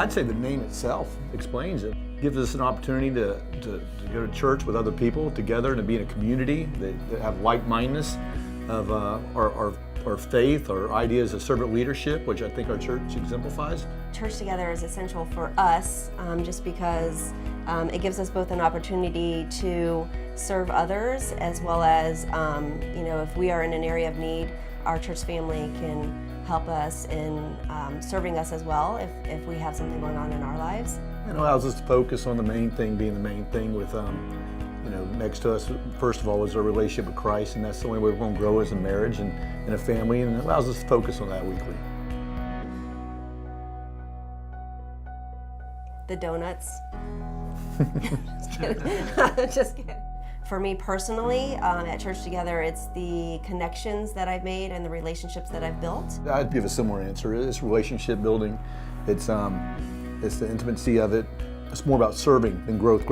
I'd say the name itself explains it. Gives us an opportunity to go to church with other people together and to be in a community that have like-mindedness of our faith, our ideas of servant leadership, which I think our church exemplifies. Church together is essential for us just because it gives us both an opportunity to serve others as well as, if we are in an area of need, our church family can help us in serving us as well if we have something going on in our lives. It allows us to focus on the main thing being the main thing with, next to us, first of all, is our relationship with Christ, and that's the only way we're going to grow as a marriage and a family, and it allows us to focus on that weekly. The donuts. Just kidding. Just kidding. For me personally, at Church Together, it's the connections that I've made and the relationships that I've built. I'd give a similar answer. It's relationship building. It's the intimacy of it. It's more about serving than growth.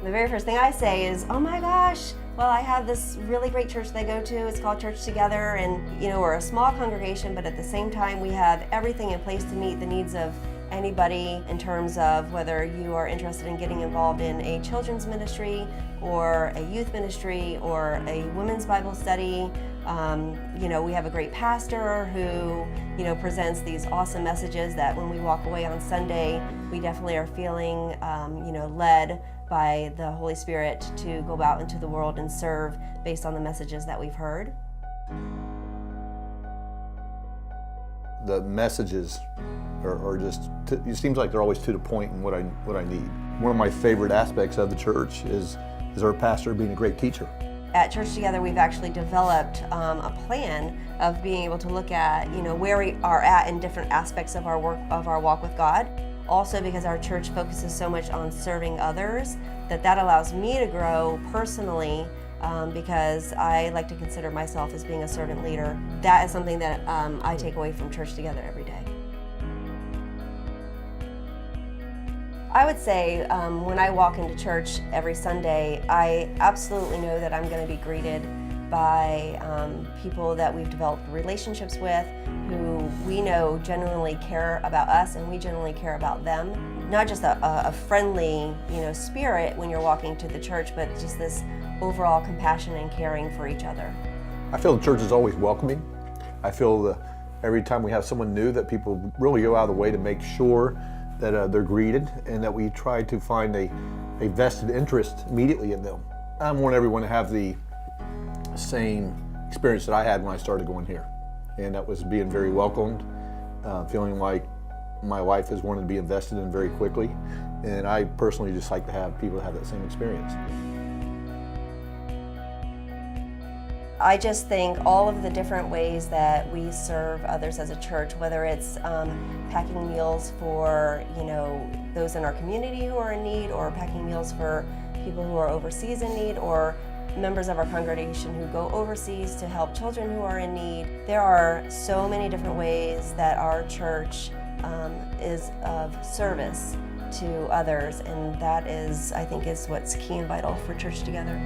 The very first thing I say is, oh my gosh, well, I have this really great church that I go to. It's called Church Together, and we're a small congregation, but at the same time we have everything in place to meet the needs of anybody in terms of whether you are interested in getting involved in a children's ministry or a youth ministry or a women's Bible study. We have a great pastor who, presents these awesome messages that when we walk away on Sunday, we definitely are feeling, led by the Holy Spirit to go out into the world and serve based on the messages that we've heard. The messages are just, it seems like they're always to the point in what I need. One of my favorite aspects of the church is our pastor being a great teacher. At Church Together, we've actually developed a plan of being able to look at, where we are at in different aspects of our work, of our walk with God. Also, because our church focuses so much on serving others, that allows me to grow personally because I like to consider myself as being a servant leader. That is something that I take away from Church Together every day. I would say when I walk into church every Sunday, I absolutely know that I'm going to be greeted by people that we've developed relationships with, who we know genuinely care about us and we genuinely care about them. Not just a friendly, spirit when you're walking to the church, but just this overall compassion and caring for each other. I feel the church is always welcoming. I feel every time we have someone new that people really go out of the way to make sure that they're greeted and that we try to find a vested interest immediately in them. I want everyone to have the same experience that I had when I started going here, and that was being very welcomed, feeling like my life is wanted to be invested in very quickly, and I personally just like to have people have that same experience. I just think all of the different ways that we serve others as a church, whether it's packing meals for those in our community who are in need, or packing meals for people who are overseas in need, or members of our congregation who go overseas to help children who are in need. There are so many different ways that our church is of service to others, and that is, I think, is what's key and vital for Church Together.